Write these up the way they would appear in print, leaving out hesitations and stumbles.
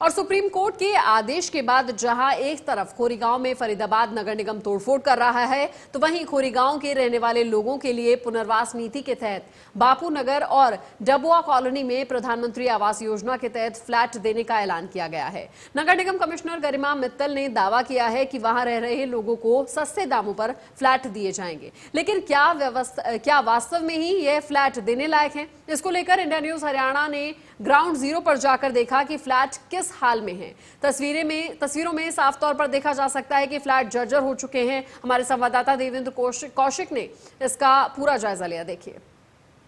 और supreme court के आदेश के बाद जहां एक तरफ खोरीगांव में फरीदाबाद नगर निगम तोड़फोड़ कर रहा है, तो वहीं खोरीगांव के रहने वाले लोगों के लिए पुनर्वास नीति के तहत बापू नगर और डबुआ कॉलोनी में प्रधानमंत्री आवास योजना के तहत फ्लैट देने का ऐलान किया गया है। नगर निगम कमिश्नर गरिमा मित्तल ने दावा किया है कि वहां रह रहे लोगों को सस्ते दामों पर फ्लैट दिए जाएंगे, लेकिन क्या वास्तव में ही यह फ्लैट देने लायक है? इसको लेकर इंडिया न्यूज हरियाणा ने ग्राउंड जीरो पर जाकर देखा कि फ्लैट किस हाल में है। तस्वीरों में साफ तौर पर देखा जा सकता है कि फ्लैट जर्जर हो चुके हैं। हमारे संवाददाता देवेंद्र कौशिक ने इसका पूरा जायजा लिया। देखिए,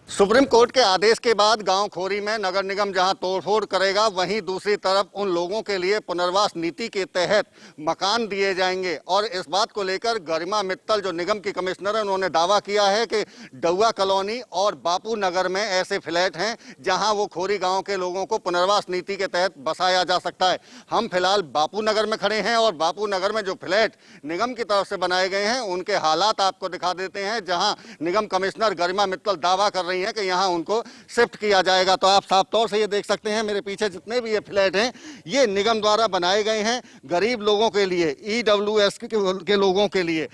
सुप्रीम कोर्ट के आदेश के बाद गांव खोरी में नगर निगम जहां तोड़फोड़ करेगा, वहीं दूसरी तरफ उन लोगों के लिए पुनर्वास नीति के तहत मकान दिए जाएंगे। और इस बात को लेकर गरिमा मित्तल जो निगम की कमिश्नर है, उन्होंने दावा किया है कि डबुआ कॉलोनी और बापू नगर में ऐसे फ्लैट हैं जहां वो खोरी गांव के लोगों को पुनर्वास नीति के तहत बसाया जा सकता है। हम फिलहाल बापू नगर में खड़े हैं और बापू नगर में जो फ्लैट निगम की तरफ से बनाए गए हैं उनके हालात आपको दिखा देते हैं, जहाँ निगम कमिश्नर गरिमा मित्तल दावा कर रही है कि यहां उनको शिफ्ट किया जाएगा। तो आप साफ तौर से ये देख सकते हैं, मेरे पीछे जितने भी ये फ्लैट हैं ये निगम द्वारा बनाए गए हैं गरीब लोगों के लिए, ईडब्ल्यूएस के लोगों के लिए।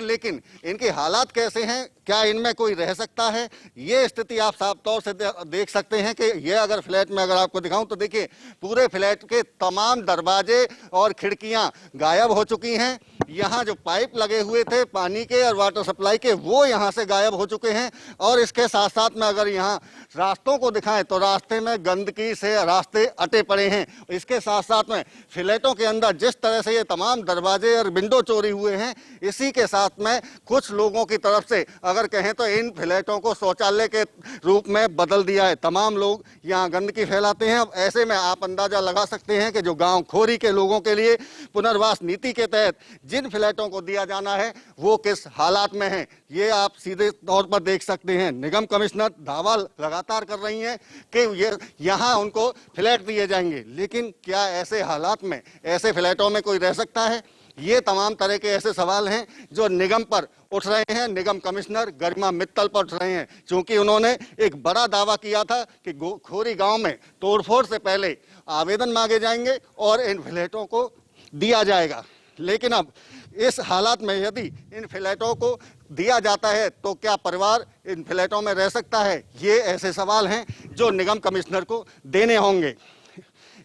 लेकिन इनके हालात कैसे हैं, क्या इनमें कोई रह सकता है, ये स्थिति आप साफ तौर से देख सकते हैं कि ये अगर फ्लैट में अगर आपको दिखाऊं तो देखिए, पूरे फ्लैट के तमाम दरवाजे और खिड़कियां गायब हो चुकी हैं। यहाँ जो पाइप लगे हुए थे पानी के और वाटर सप्लाई के, वो यहाँ से गायब हो चुके हैं। और इसके साथ साथ में अगर यहाँ रास्तों को दिखाएं तो रास्ते में गंदगी से रास्ते अटे पड़े हैं। इसके साथ साथ में फ्लैटों के अंदर जिस तरह से ये तमाम दरवाजे और विंडो चोरी हुए हैं, इसी के साथ में कुछ लोगों की तरफ से अगर कहें तो इन फ्लैटों को शौचालय के रूप में बदल दिया है। तमाम लोग यहाँ गंदगी फैलाते हैं। अब ऐसे में आप अंदाजा लगा सकते हैं कि जो गाँव खोरी के लोगों के लिए पुनर्वास नीति के तहत जिन फ्लैटों को दिया जाना है वो किस हालात में है, ये आप सीधे तौर पर देख सकते हैं। निगम कमिश्नर दावा लगातार कर रही हैं कि ये यहाँ उनको फ्लैट दिए जाएंगे, लेकिन क्या ऐसे हालात में ऐसे फ्लैटों में कोई रह सकता है? ये तमाम तरह के ऐसे सवाल हैं जो निगम पर उठ रहे हैं, निगम कमिश्नर गरिमा मित्तल पर उठ रहे हैं। क्योंकि उन्होंने एक बड़ा दावा किया था कि खोरी गांव में तोड़फोड़ से पहले आवेदन मांगे जाएंगे और इन फ्लैटों को दिया जाएगा। लेकिन अब इस हालात में यदि इन फ्लैटों को दिया जाता है तो क्या परिवार इन फ्लैटों में रह सकता है? ये ऐसे सवाल हैं जो निगम कमिश्नर को देने होंगे।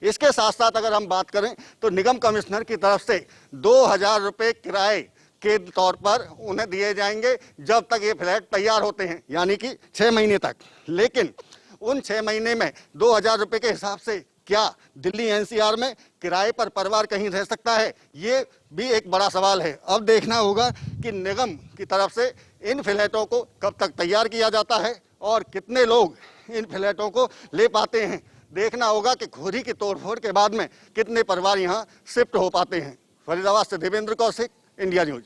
इसके साथ साथ अगर हम बात करें तो निगम कमिश्नर की तरफ से 2000 रुपये किराए के तौर पर उन्हें दिए जाएंगे जब तक ये फ्लैट तैयार होते हैं, यानी कि 6 महीने तक। लेकिन उन 6 महीने में 2000 रुपये के हिसाब से क्या दिल्ली एनसीआर में किराए पर परिवार कहीं रह सकता है? ये भी एक बड़ा सवाल है। अब देखना होगा कि निगम की तरफ से इन फ्लैटों को कब तक तैयार किया जाता है और कितने लोग इन फ्लैटों को ले पाते हैं। देखना होगा कि खोरी की तोड़फोड़ के बाद में कितने परिवार यहाँ शिफ्ट हो पाते हैं। फरीदाबाद से देवेंद्र कौशिक, इंडिया न्यूज।